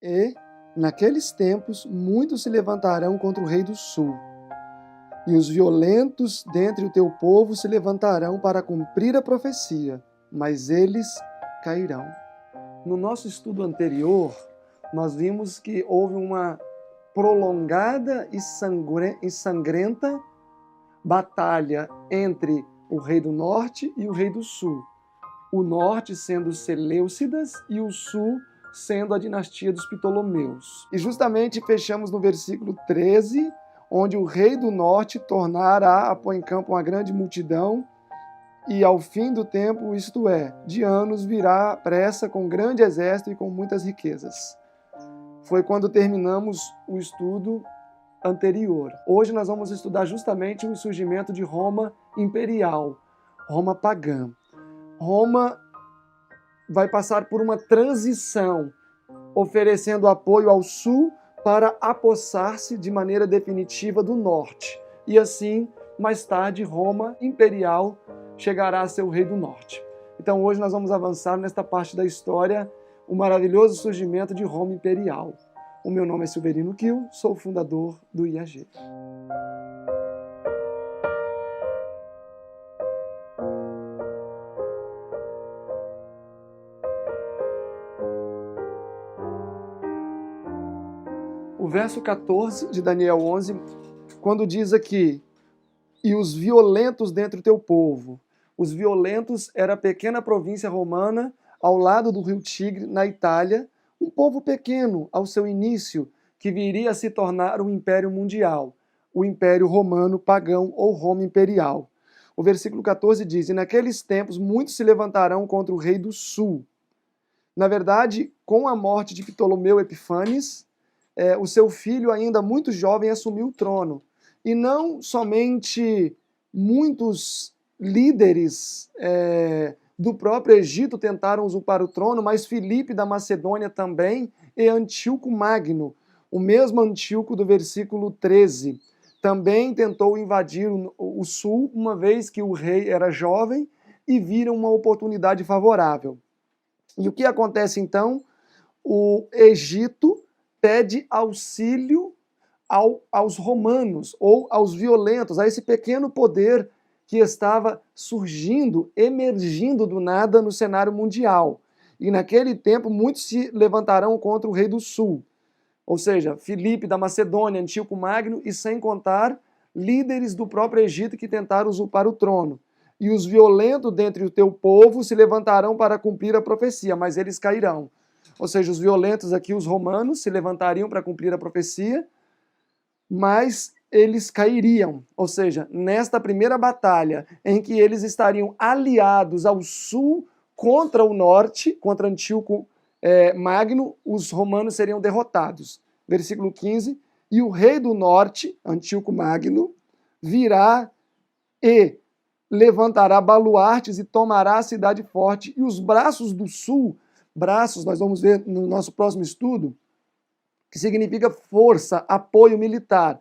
E, naqueles tempos, muitos se levantarão contra o rei do sul, e os violentos dentre o teu povo se levantarão para cumprir a profecia, mas eles cairão. No nosso estudo anterior, nós vimos que houve uma prolongada e sangrenta batalha entre o rei do norte e o rei do sul. O norte sendo os Seleucidas e o sul sendo a dinastia dos Ptolomeus. E justamente fechamos no versículo 13, onde o rei do norte tornará a pôr em campo uma grande multidão, e ao fim do tempo, isto é, de anos, virá pressa com grande exército e com muitas riquezas. Foi quando terminamos o estudo anterior. Hoje nós vamos estudar justamente o surgimento de Roma imperial, Roma pagã. Roma vai passar por uma transição, oferecendo apoio ao sul para apossar-se de maneira definitiva do norte. E assim, mais tarde, Roma imperial chegará a ser o rei do norte. Então hoje nós vamos avançar nesta parte da história, o maravilhoso surgimento de Roma imperial. O meu nome é Silverino Kiel, sou o fundador do IAG. O verso 14 de Daniel 11, quando diz aqui, e os violentos dentre o teu povo. Os violentos era a pequena província romana ao lado do rio Tigre, na Itália, um povo pequeno ao seu início, que viria a se tornar um império mundial, o Império Romano pagão ou Roma imperial. O versículo 14 diz, e naqueles tempos muitos se levantarão contra o rei do sul. Na verdade, com a morte de Ptolomeu Epifanes, o seu filho, ainda muito jovem, assumiu o trono. E não somente muitos líderes do próprio Egito tentaram usurpar o trono, mas Filipe da Macedônia também e Antíoco Magno, o mesmo Antíoco do versículo 13, também tentou invadir o sul, uma vez que o rei era jovem e viram uma oportunidade favorável. E o que acontece então? O Egito pede auxílio aos romanos, ou aos violentos, a esse pequeno poder que estava surgindo, emergindo do nada no cenário mundial. E naquele tempo muitos se levantarão contra o rei do sul, ou seja, Filipe da Macedônia, Antíoco Magno, e sem contar líderes do próprio Egito que tentaram usurpar o trono. E os violentos dentre o teu povo se levantarão para cumprir a profecia, mas eles cairão. Ou seja, os violentos aqui, os romanos, se levantariam para cumprir a profecia, mas eles cairiam. Ou seja, nesta primeira batalha, em que eles estariam aliados ao sul contra o norte, contra Antíoco Magno, os romanos seriam derrotados. Versículo 15, e o rei do norte, Antíoco Magno, virá e levantará baluartes e tomará a cidade forte, e os braços do sul, braços, nós vamos ver no nosso próximo estudo, que significa força, apoio militar.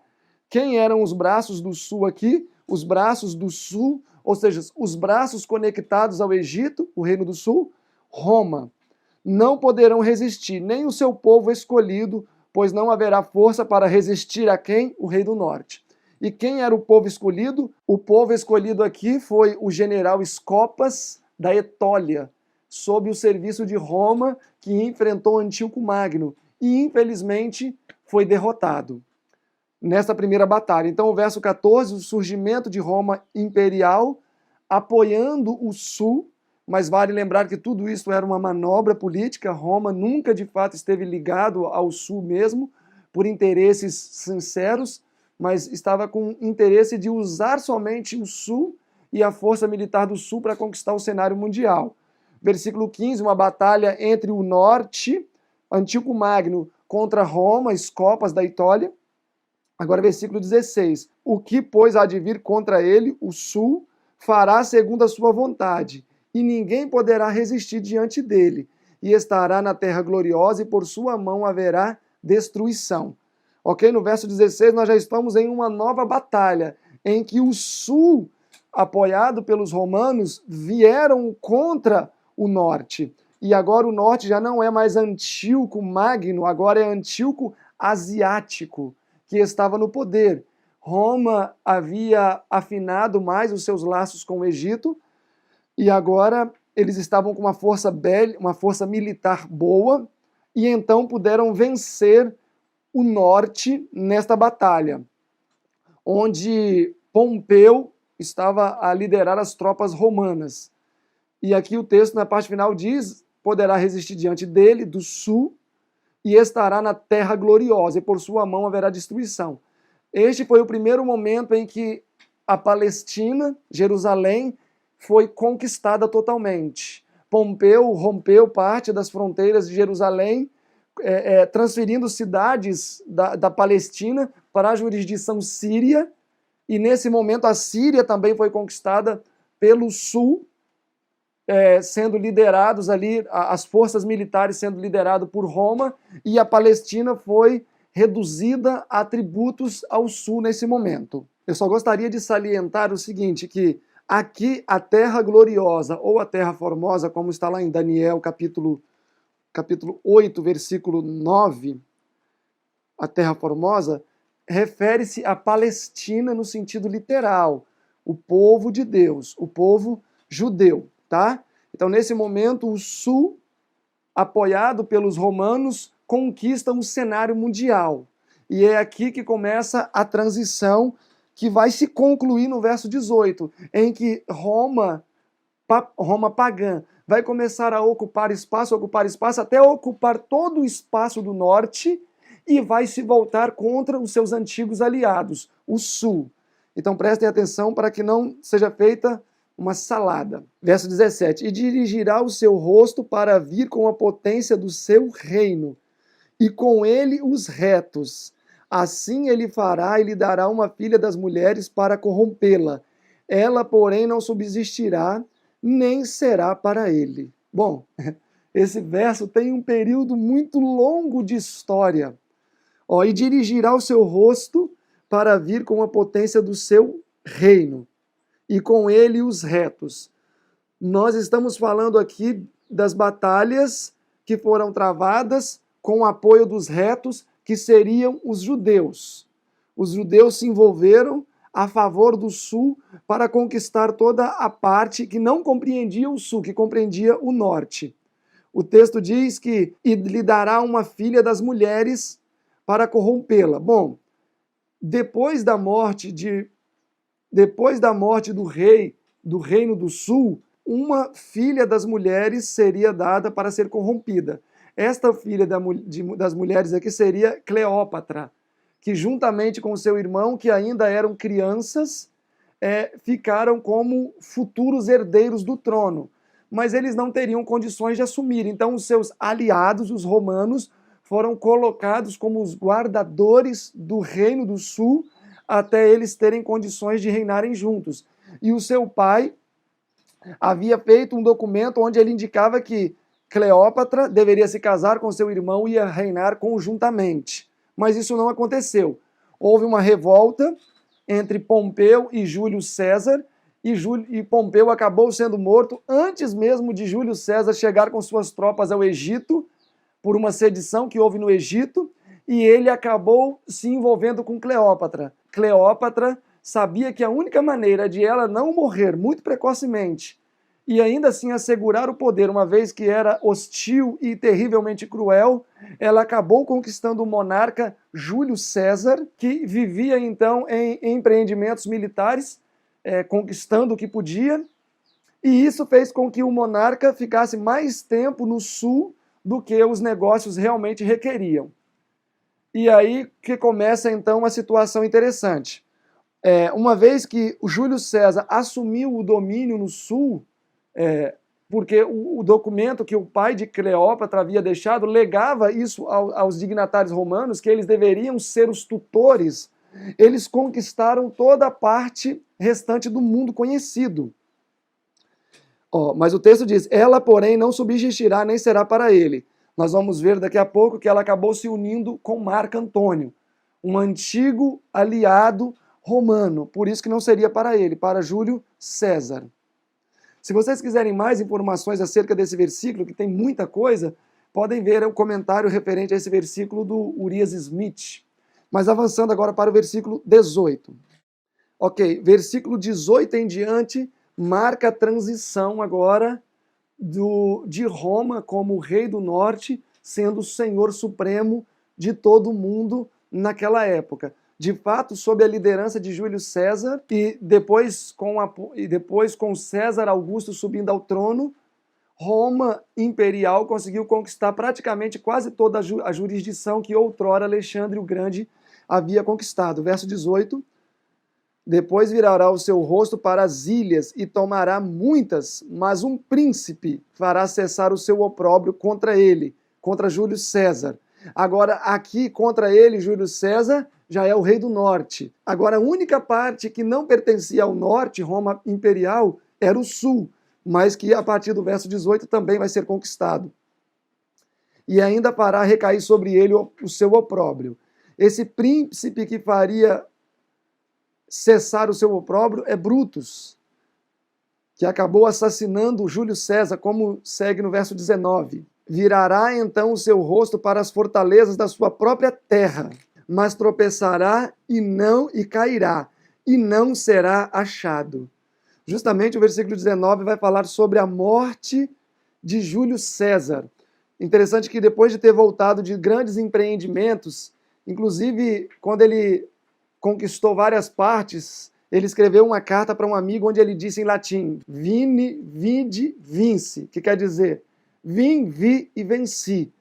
Quem eram os braços do sul aqui? Os braços do sul, ou seja, os braços conectados ao Egito, o reino do sul, Roma. Não poderão resistir, nem o seu povo escolhido, pois não haverá força para resistir a quem? O rei do norte. E quem era o povo escolhido? O povo escolhido aqui foi o general Escopas da Etólia, sob o serviço de Roma, que enfrentou Antíoco Magno e, infelizmente, foi derrotado nessa primeira batalha. Então, o verso 14, o surgimento de Roma imperial, apoiando o sul, mas vale lembrar que tudo isso era uma manobra política. Roma nunca, de fato, esteve ligado ao sul mesmo, por interesses sinceros, mas estava com interesse de usar somente o sul e a força militar do sul para conquistar o cenário mundial. Versículo 15, uma batalha entre o norte, Antíoco Magno, contra Roma, Escopas da Etólia. Agora, versículo 16, o que, pois, há de vir contra ele, o sul, fará segundo a sua vontade, e ninguém poderá resistir diante dele, e estará na terra gloriosa, e por sua mão haverá destruição. Ok? No verso 16, nós já estamos em uma nova batalha, em que o sul, apoiado pelos romanos, vieram contra o norte. e agora o norte já não é mais Antíoco Magno, agora é Antíoco Asiático, que estava no poder. Roma havia afinado mais os seus laços com o Egito, e agora eles estavam com uma força militar boa, e então puderam vencer o norte nesta batalha, onde Pompeu estava a liderar as tropas romanas. E aqui o texto, na parte final, diz: poderá resistir diante dele, do sul, e estará na terra gloriosa, e por sua mão haverá destruição. Este foi o primeiro momento em que a Palestina, Jerusalém, foi conquistada totalmente. Pompeu rompeu parte das fronteiras de Jerusalém, transferindo cidades da Palestina para a jurisdição síria, e nesse momento a Síria também foi conquistada pelo sul, sendo liderados ali, as forças militares sendo lideradas por Roma, e a Palestina foi reduzida a tributos ao sul nesse momento. Eu só gostaria de salientar o seguinte, que aqui a terra gloriosa, ou a terra formosa, como está lá em Daniel capítulo 8, versículo 9, a terra formosa, refere-se à Palestina no sentido literal, o povo de Deus, o povo judeu, tá? Então, nesse momento, o sul, apoiado pelos romanos, conquista um cenário mundial. E é aqui que começa a transição, que vai se concluir no verso 18, em que Roma pagã vai começar a ocupar espaço, até ocupar todo o espaço do norte, e vai se voltar contra os seus antigos aliados, o sul. Então prestem atenção para que não seja feita uma salada. Verso 17: e dirigirá o seu rosto para vir com a potência do seu reino, e com ele os retos. Assim ele fará e lhe dará uma filha das mulheres para corrompê-la. Ela, porém, não subsistirá, nem será para ele. Bom, esse verso tem um período muito longo de história. E dirigirá o seu rosto para vir com a potência do seu reino, e com ele os retos. Nós estamos falando aqui das batalhas que foram travadas com o apoio dos retos, que seriam os judeus. Os judeus se envolveram a favor do sul para conquistar toda a parte que não compreendia o sul, que compreendia o norte. O texto diz que lhe dará uma filha das mulheres para corrompê-la. Bom, depois da morte do rei do Reino do Sul, uma filha das mulheres seria dada para ser corrompida. Esta filha das mulheres aqui seria Cleópatra, que juntamente com seu irmão, que ainda eram crianças, ficaram como futuros herdeiros do trono. Mas eles não teriam condições de assumir. Então os seus aliados, os romanos, foram colocados como os guardadores do Reino do Sul, até eles terem condições de reinarem juntos. E o seu pai havia feito um documento onde ele indicava que Cleópatra deveria se casar com seu irmão e ia reinar conjuntamente. Mas isso não aconteceu. Houve uma revolta entre Pompeu e Júlio César, e Pompeu acabou sendo morto antes mesmo de Júlio César chegar com suas tropas ao Egito, por uma sedição que houve no Egito, e ele acabou se envolvendo com Cleópatra. Cleópatra sabia que a única maneira de ela não morrer muito precocemente e ainda assim assegurar o poder, uma vez que era hostil e terrivelmente cruel, ela acabou conquistando o monarca Júlio César, que vivia então em empreendimentos militares, conquistando o que podia, e isso fez com que o monarca ficasse mais tempo no sul do que os negócios realmente requeriam. E aí que começa então uma situação interessante. Uma vez que o Júlio César assumiu o domínio no sul, porque o documento que o pai de Cleópatra havia deixado legava isso aos dignatários romanos, que eles deveriam ser os tutores, eles conquistaram toda a parte restante do mundo conhecido. Mas o texto diz: ela, porém, não subsistirá nem será para ele. Nós vamos ver daqui a pouco que ela acabou se unindo com Marco Antônio, um antigo aliado romano. Por isso que não seria para ele, para Júlio César. Se vocês quiserem mais informações acerca desse versículo, que tem muita coisa, podem ver o comentário referente a esse versículo do Urias Smith. Mas avançando agora para o versículo 18. Ok, versículo 18 em diante marca a transição agora de Roma como rei do norte, sendo o Senhor Supremo de todo o mundo naquela época. De fato, sob a liderança de Júlio César e depois com César Augusto subindo ao trono, Roma imperial conseguiu conquistar praticamente quase toda a jurisdição que outrora Alexandre o Grande havia conquistado. Verso 18. Depois virará o seu rosto para as ilhas e tomará muitas, mas um príncipe fará cessar o seu opróbrio contra ele, contra Júlio César. Agora, aqui contra ele, Júlio César, já é o rei do norte. Agora, a única parte que não pertencia ao norte, Roma imperial, era o sul, mas que a partir do verso 18 também vai ser conquistado. E ainda fará recair sobre ele o seu opróbrio. Esse príncipe que faria cessar o seu opróbrio é Brutus, que acabou assassinando Júlio César, como segue no verso 19. Virará então o seu rosto para as fortalezas da sua própria terra, mas tropeçará e cairá, e não será achado. Justamente o versículo 19 vai falar sobre a morte de Júlio César. Interessante que depois de ter voltado de grandes empreendimentos, inclusive quando ele conquistou várias partes, ele escreveu uma carta para um amigo onde ele disse em latim, vini, vidi, vinci, que quer dizer, vim, vi e venci.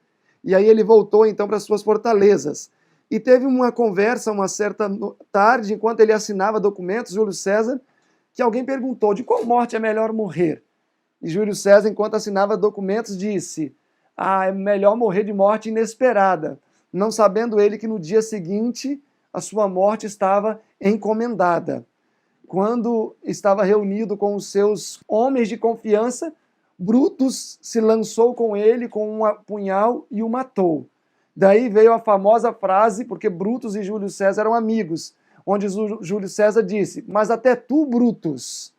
E aí ele voltou então para as suas fortalezas. E teve uma conversa uma certa tarde, enquanto ele assinava documentos, Júlio César, que alguém perguntou de qual morte é melhor morrer. E Júlio César, enquanto assinava documentos, disse, é melhor morrer de morte inesperada, não sabendo ele que no dia seguinte a sua morte estava encomendada. Quando estava reunido com os seus homens de confiança, Brutus se lançou com ele com um punhal e o matou. Daí veio a famosa frase, porque Brutus e Júlio César eram amigos, onde Júlio César disse, mas até tu, Brutus.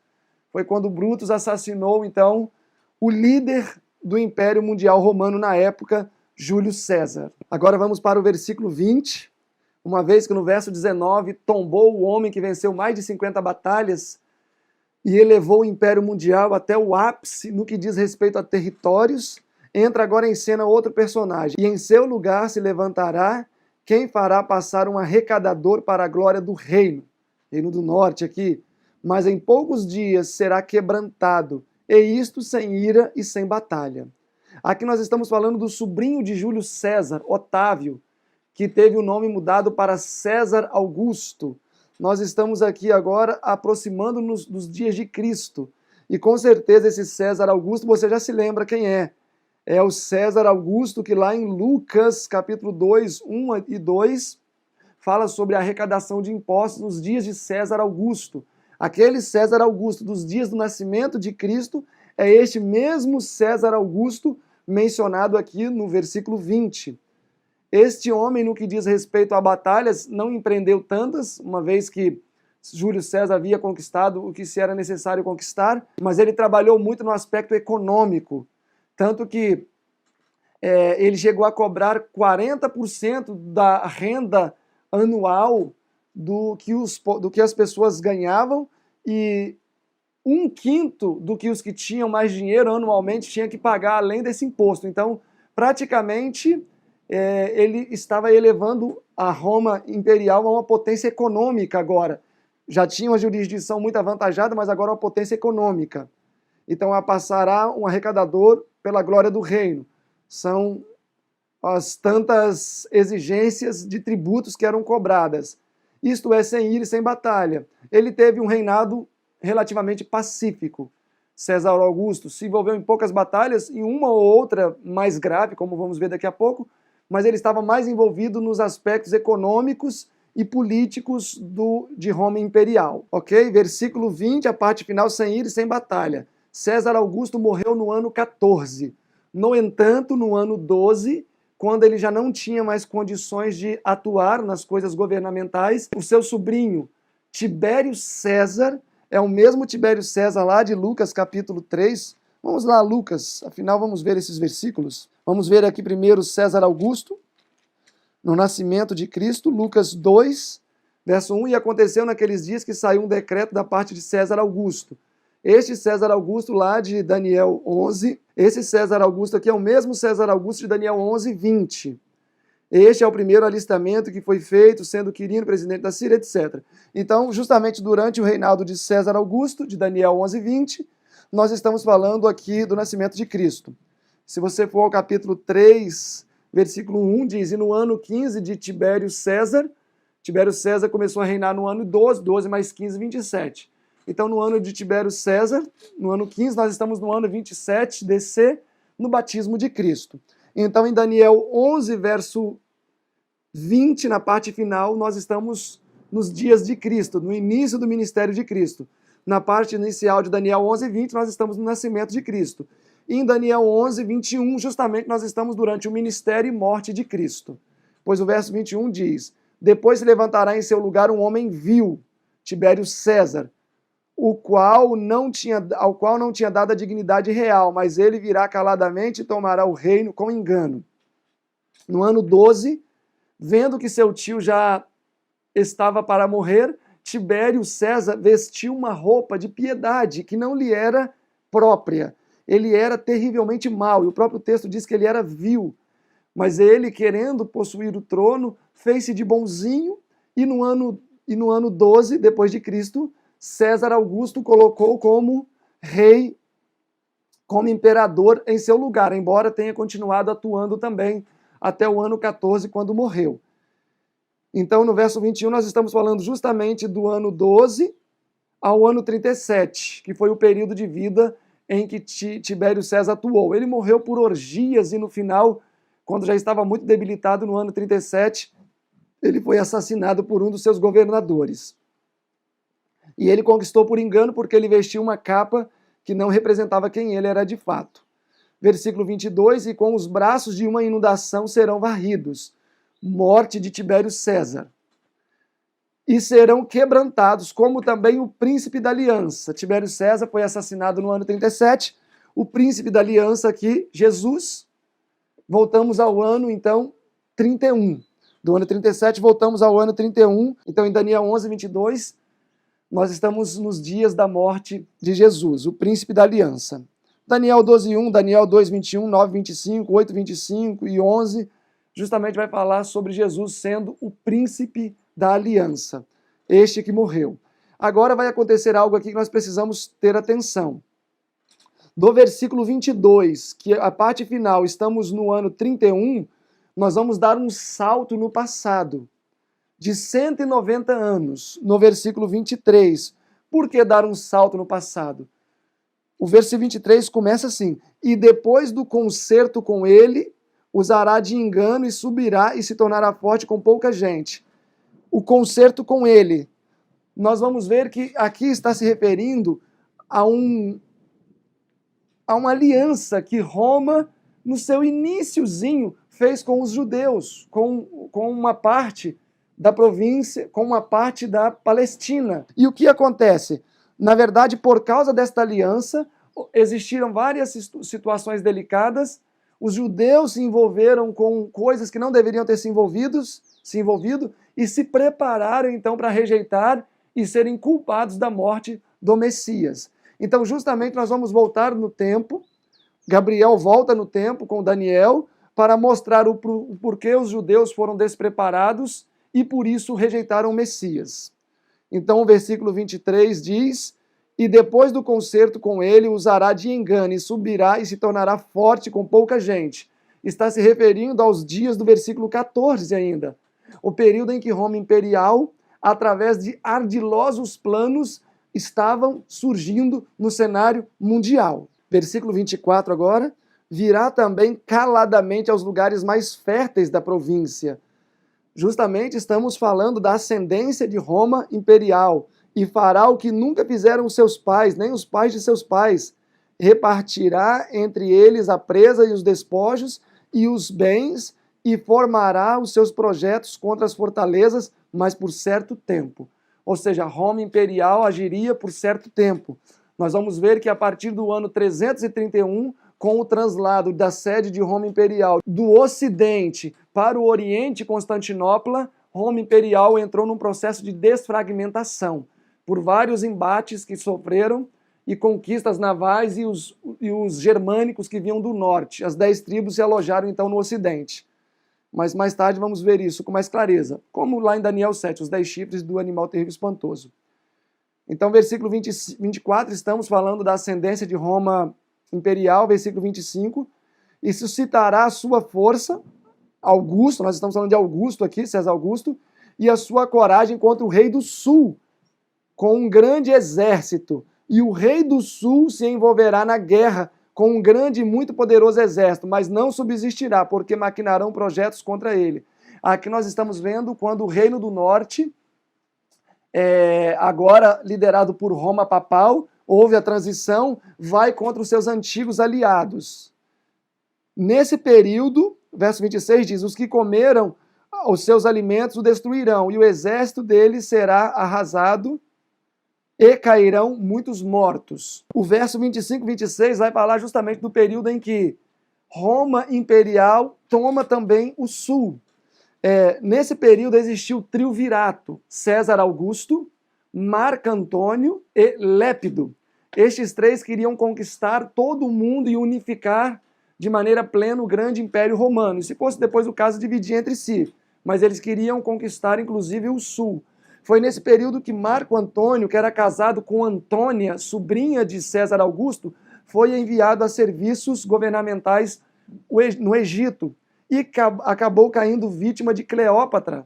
Foi quando Brutus assassinou, então, o líder do Império Mundial Romano na época, Júlio César. Agora vamos para o versículo 20. Uma vez que no verso 19 tombou o homem que venceu mais de 50 batalhas e elevou o Império Mundial até o ápice no que diz respeito a territórios, entra agora em cena outro personagem. E em seu lugar se levantará quem fará passar um arrecadador para a glória do reino do norte aqui, mas em poucos dias será quebrantado, e isto sem ira e sem batalha. Aqui nós estamos falando do sobrinho de Júlio César, Otávio, que teve o nome mudado para César Augusto. Nós estamos aqui agora aproximando-nos dos dias de Cristo. E com certeza esse César Augusto, você já se lembra quem é. É o César Augusto que lá em Lucas, capítulo 2, 1 e 2, fala sobre a arrecadação de impostos nos dias de César Augusto. Aquele César Augusto dos dias do nascimento de Cristo é este mesmo César Augusto mencionado aqui no versículo 20. Este homem, no que diz respeito a batalhas, não empreendeu tantas, uma vez que Júlio César havia conquistado o que se era necessário conquistar, mas ele trabalhou muito no aspecto econômico, tanto que ele chegou a cobrar 40% da renda anual do que as pessoas ganhavam e 1/5 do que os que tinham mais dinheiro anualmente tinha que pagar além desse imposto. Então, praticamente, ele estava elevando a Roma imperial a uma potência econômica agora. Já tinha uma jurisdição muito avantajada, mas agora uma potência econômica. Então, passará um arrecadador pela glória do reino. São as tantas exigências de tributos que eram cobradas. Isto é, sem ira e sem batalha. Ele teve um reinado relativamente pacífico. César Augusto se envolveu em poucas batalhas, em uma ou outra mais grave, como vamos ver daqui a pouco, mas ele estava mais envolvido nos aspectos econômicos e políticos de Roma imperial. Ok? Versículo 20, a parte final, sem ira e sem batalha. César Augusto morreu no ano 14. No entanto, no ano 12, quando ele já não tinha mais condições de atuar nas coisas governamentais, o seu sobrinho, Tibério César, É o mesmo Tibério César lá de Lucas capítulo 3. Vamos lá, Lucas, afinal vamos ver esses versículos. Vamos ver aqui primeiro César Augusto, no nascimento de Cristo, Lucas 2, verso 1, e aconteceu naqueles dias que saiu um decreto da parte de César Augusto. Este César Augusto lá de Daniel 11, esse César Augusto aqui é o mesmo César Augusto de Daniel 11, 20. Este é o primeiro alistamento que foi feito, sendo Quirino presidente da Síria, etc. Então, justamente durante o reinado de César Augusto, de Daniel 11, 20, nós estamos falando aqui do nascimento de Cristo. Se você for ao capítulo 3, versículo 1, diz, e no ano 15 de Tibério César começou a reinar no ano 12, 12 mais 15, 27. Então, no ano de Tibério César, no ano 15, nós estamos no ano 27 DC, no batismo de Cristo. Então, em Daniel 11, verso 20, na parte final, nós estamos nos dias de Cristo, no início do ministério de Cristo. Na parte inicial de Daniel 11, 20, nós estamos no nascimento de Cristo. E em Daniel 11, 21, justamente nós estamos durante o ministério e morte de Cristo. Pois o verso 21 diz, depois se levantará em seu lugar um homem vil, Tibério César, ao qual não tinha dado a dignidade real, mas ele virá caladamente e tomará o reino com engano. No ano 12, vendo que seu tio já estava para morrer, Tibério César vestiu uma roupa de piedade que não lhe era própria. Ele era terrivelmente mau, e o próprio texto diz que ele era vil. Mas ele, querendo possuir o trono, fez-se de bonzinho, e no ano 12, depois de Cristo, César Augusto colocou como rei, como imperador em seu lugar, embora tenha continuado atuando também até o ano 14, quando morreu. Então, no verso 21, nós estamos falando justamente do ano 12 ao ano 37, que foi o período de vida em que Tibério César atuou. Ele morreu por orgias e no final, quando já estava muito debilitado, no ano 37, ele foi assassinado por um dos seus governadores. E ele conquistou por engano porque ele vestiu uma capa que não representava quem ele era de fato. Versículo 22, e com os braços de uma inundação serão varridos. Morte de Tibério César. E serão quebrantados, como também o príncipe da aliança. Tibério César foi assassinado no ano 37. O príncipe da aliança aqui, Jesus. Voltamos ao ano, então, 31. Do ano 37, voltamos ao ano 31. Então, em Daniel 11, 22, nós estamos nos dias da morte de Jesus, o príncipe da aliança. Daniel 12, 1, Daniel 2, 21, 9, 25, 8, 25 e 11, justamente vai falar sobre Jesus sendo o príncipe da aliança, este que morreu. Agora vai acontecer algo aqui que nós precisamos ter atenção. Do versículo 22, que a parte final, estamos no ano 31, nós vamos dar um salto no passado, de 190 anos, no versículo 23. Por que dar um salto no passado? O versículo 23 começa assim, e depois do concerto com ele, usará de engano e subirá e se tornará forte com pouca gente. O concerto com ele. Nós vamos ver que aqui está se referindo a uma aliança que Roma, no seu iniciozinho, fez com os judeus, com uma parte da província, com uma parte da Palestina. E o que acontece? Na verdade, por causa desta aliança, existiram várias situações delicadas. Os judeus se envolveram com coisas que não deveriam ter se envolvido e se prepararam então para rejeitar e serem culpados da morte do Messias. Então, justamente, nós vamos voltar no tempo. Gabriel volta no tempo com Daniel para mostrar o porquê os judeus foram despreparados e por isso rejeitaram o Messias. Então o versículo 23 diz, e depois do concerto com ele usará de engano e subirá e se tornará forte com pouca gente. Está se referindo aos dias do versículo 14 ainda. O período em que Roma imperial, através de ardilosos planos, estavam surgindo no cenário mundial. Versículo 24 agora, virá também caladamente aos lugares mais férteis da província. Justamente estamos falando da ascendência de Roma imperial, e fará o que nunca fizeram os seus pais, nem os pais de seus pais. Repartirá entre eles a presa e os despojos e os bens, e formará os seus projetos contra as fortalezas, mas por certo tempo. ou seja, Roma imperial agiria por certo tempo. Nós vamos ver que a partir do ano 331, com o translado da sede de Roma imperial do Ocidente para o Oriente, Constantinopla, Roma imperial entrou num processo de desfragmentação, por vários embates que sofreram e conquistas navais e os germânicos que vinham do norte. As 10 tribos se alojaram então no Ocidente. Mas mais tarde vamos ver isso com mais clareza, como lá em Daniel 7, os 10 chifres do animal terrível e espantoso. Então, versículo 24, estamos falando da ascendência de Roma imperial, versículo 25, e suscitará a sua força, Augusto, nós estamos falando de Augusto aqui, César Augusto, e a sua coragem contra o rei do sul, com um grande exército, e o rei do sul se envolverá na guerra com um grande e muito poderoso exército, mas não subsistirá, porque maquinarão projetos contra ele. Aqui nós estamos vendo quando o reino do norte, agora liderado por Roma papal, houve a transição, vai contra os seus antigos aliados. Nesse período, verso 26 diz, os que comeram os seus alimentos o destruirão, e o exército dele será arrasado, e cairão muitos mortos. O verso 25 e 26 vai falar justamente do período em que Roma imperial toma também o sul. Nesse período existiu o triunvirato, César Augusto, Marco Antônio e Lépido. Estes 3 queriam conquistar todo o mundo e unificar de maneira plena o grande império romano. E se fosse depois o caso, dividir entre si. Mas eles queriam conquistar inclusive o sul. Foi nesse período que Marco Antônio, que era casado com Antônia, sobrinha de César Augusto, foi enviado a serviços governamentais no Egito e acabou caindo vítima de Cleópatra.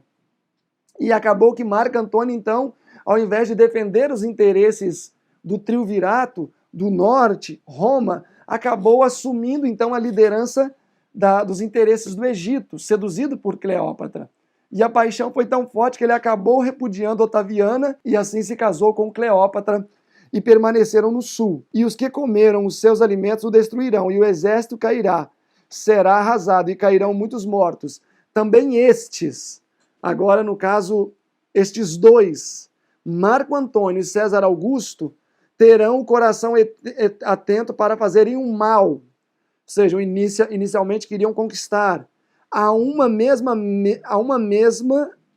E acabou que Marco Antônio, então, ao invés de defender os interesses do triunvirato, do norte, Roma, acabou assumindo, então, a liderança dos interesses do Egito, seduzido por Cleópatra. E a paixão foi tão forte que ele acabou repudiando Otaviana e assim se casou com Cleópatra e permaneceram no sul. E os que comeram os seus alimentos o destruirão, e o exército cairá, será arrasado e cairão muitos mortos. Também estes, agora no caso, estes 2, Marco Antônio e César Augusto, terão o coração atento para fazerem um mal. Ou seja, inicialmente queriam conquistar. A uma mesma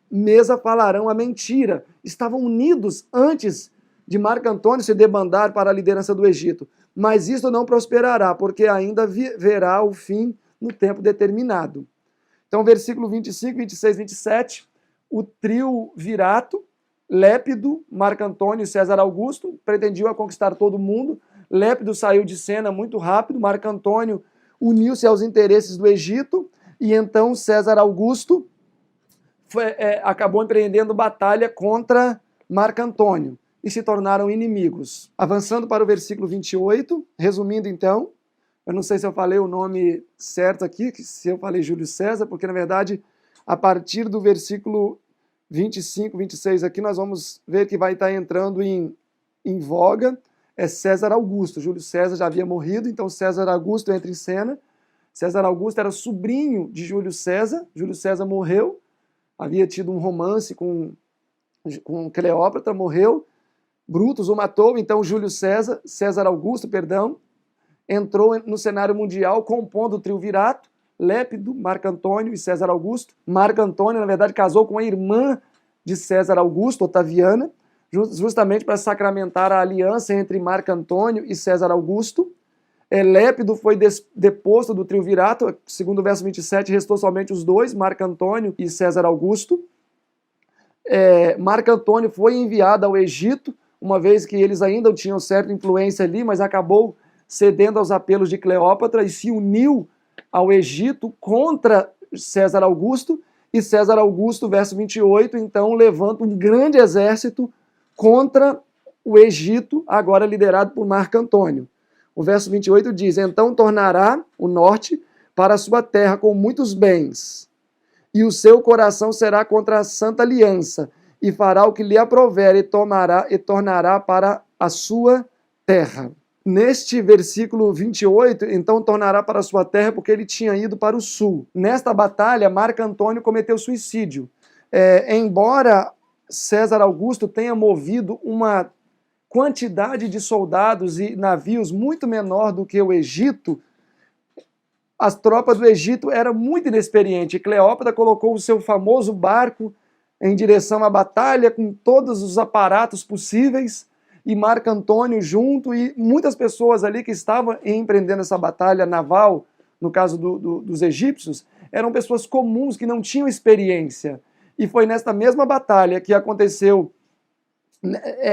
mesa falarão a mentira. Estavam unidos antes de Marco Antônio se debandar para a liderança do Egito. Mas isto não prosperará, porque ainda verá o fim no tempo determinado. Então, versículo 25, 26, 27, o triunvirato, Lépido, Marco Antônio e César Augusto, pretendiam conquistar todo mundo. Lépido saiu de cena muito rápido, Marco Antônio uniu-se aos interesses do Egito, e então César Augusto acabou empreendendo batalha contra Marco Antônio e se tornaram inimigos. Avançando para o versículo 28, resumindo então, eu não sei se eu falei o nome certo aqui, se eu falei Júlio César, porque na verdade, a partir do versículo 25, 26 aqui, nós vamos ver que vai estar entrando em voga, César Augusto. Júlio César já havia morrido, então César Augusto entra em cena. César Augusto era sobrinho de Júlio César morreu, havia tido um romance com Cleópatra, morreu, Brutus o matou, então César Augusto, entrou no cenário mundial compondo o triunvirato, Lépido, Marco Antônio e César Augusto. Marco Antônio, na verdade, casou com a irmã de César Augusto, Otaviana, justamente para sacramentar a aliança entre Marco Antônio e César Augusto. Lépido foi deposto do triunvirato, segundo o verso 27, restou somente os 2, Marco Antônio e César Augusto. Marco Antônio foi enviado ao Egito, uma vez que eles ainda tinham certa influência ali, mas acabou cedendo aos apelos de Cleópatra e se uniu ao Egito contra César Augusto, e César Augusto, verso 28, então levanta um grande exército contra o Egito, agora liderado por Marco Antônio. O verso 28 diz, então tornará o norte para a sua terra com muitos bens, e o seu coração será contra a santa aliança, e fará o que lhe aprover, e tornará para a sua terra. Neste versículo 28, então tornará para a sua terra, porque ele tinha ido para o sul. Nesta batalha, Marco Antônio cometeu suicídio. Embora César Augusto tenha movido uma quantidade de soldados e navios muito menor do que o Egito, as tropas do Egito eram muito inexperientes. Cleópatra colocou o seu famoso barco em direção à batalha, com todos os aparatos possíveis, e Marco Antônio junto, e muitas pessoas ali que estavam empreendendo essa batalha naval, no caso dos egípcios, eram pessoas comuns que não tinham experiência. E foi nesta mesma batalha que aconteceu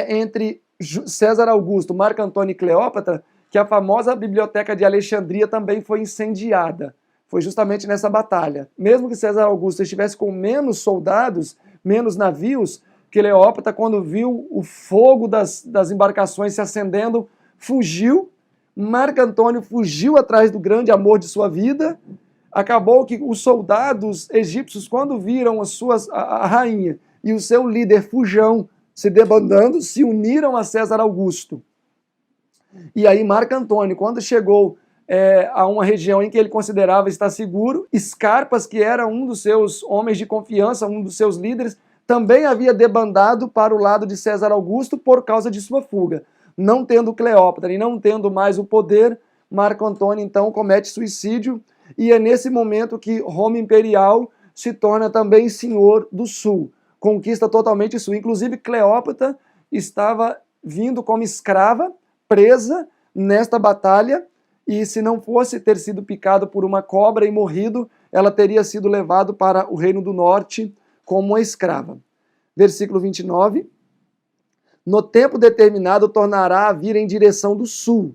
entre César Augusto, Marco Antônio e Cleópatra, que a famosa biblioteca de Alexandria também foi incendiada. Foi justamente nessa batalha. Mesmo que César Augusto estivesse com menos soldados, menos navios, Cleópatra, quando viu o fogo das embarcações se acendendo, fugiu. Marco Antônio fugiu atrás do grande amor de sua vida. Acabou que os soldados egípcios, quando viram a rainha e o seu líder Fujão se debandando, se uniram a César Augusto. E aí Marco Antônio, quando chegou a uma região em que ele considerava estar seguro, Scarpas, que era um dos seus homens de confiança, um dos seus líderes, também havia debandado para o lado de César Augusto por causa de sua fuga. Não tendo Cleópatra e não tendo mais o poder, Marco Antônio então comete suicídio, e é nesse momento que Roma Imperial se torna também senhor do Sul, conquista totalmente o Sul. Inclusive Cleópatra estava vindo como escrava, presa nesta batalha, e se não fosse ter sido picado por uma cobra e morrido, ela teria sido levada para o Reino do Norte como uma escrava. Versículo 29. No tempo determinado tornará a vir em direção do sul,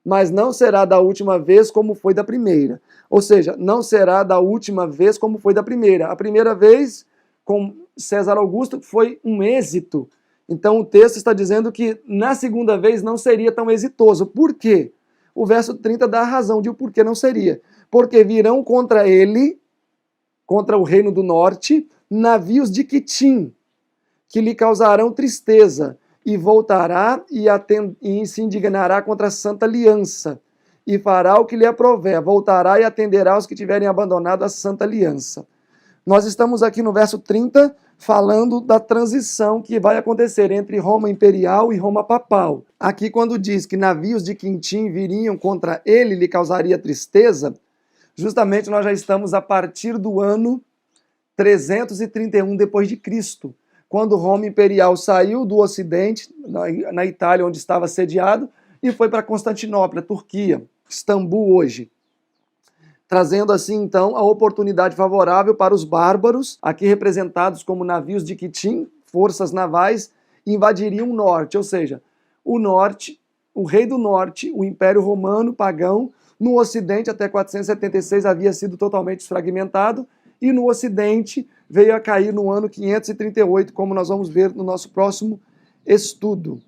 mas não será da última vez como foi da primeira. Ou seja, não será da última vez como foi da primeira. A primeira vez, com César Augusto, foi um êxito. Então o texto está dizendo que na segunda vez não seria tão exitoso. Por quê? O verso 30 dá a razão de o porquê não seria. Porque virão contra ele, contra o reino do norte, navios de Quitim, que lhe causarão tristeza, e voltará e se indignará contra a Santa Aliança, e fará o que lhe aprover, voltará e atenderá os que tiverem abandonado a Santa Aliança. Nós estamos aqui no verso 30 falando da transição que vai acontecer entre Roma Imperial e Roma Papal. Aqui quando diz que navios de Quitim viriam contra ele, lhe causaria tristeza, justamente nós já estamos a partir do ano 331 depois de Cristo, quando Roma Imperial saiu do Ocidente, na Itália, onde estava sediado, e foi para Constantinopla, Turquia, Istambul hoje, trazendo assim então a oportunidade favorável para os bárbaros, aqui representados como navios de Quitim, forças navais, invadiriam o norte, ou seja, o norte, o rei do norte, o Império Romano pagão, no Ocidente até 476 havia sido totalmente desfragmentado, e no Ocidente veio a cair no ano 538, como nós vamos ver no nosso próximo estudo.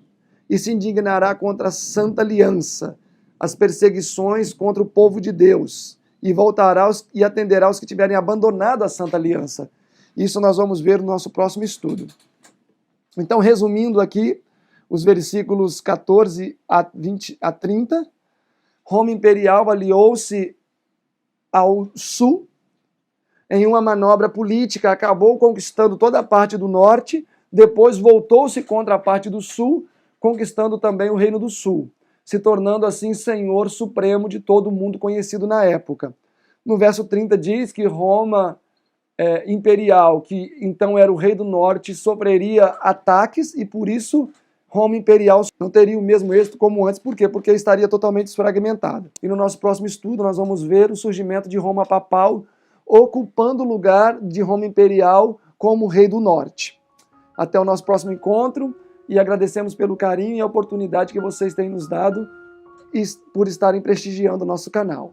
E se indignará contra a Santa Aliança, as perseguições contra o povo de Deus, e voltará e atenderá os que tiverem abandonado a Santa Aliança. Isso nós vamos ver no nosso próximo estudo. Então, resumindo aqui, os versículos 14 a 30, Roma Imperial aliou-se ao sul, em uma manobra política, acabou conquistando toda a parte do norte, depois voltou-se contra a parte do sul, conquistando também o Reino do Sul, se tornando assim senhor supremo de todo o mundo conhecido na época. No verso 30 diz que Roma Imperial, que então era o rei do norte, sofreria ataques e por isso Roma Imperial não teria o mesmo êxito como antes. Por quê? Porque estaria totalmente desfragmentado. E no nosso próximo estudo nós vamos ver o surgimento de Roma Papal, ocupando o lugar de Roma Imperial como rei do norte. Até o nosso próximo encontro e agradecemos pelo carinho e a oportunidade que vocês têm nos dado e por estarem prestigiando o nosso canal.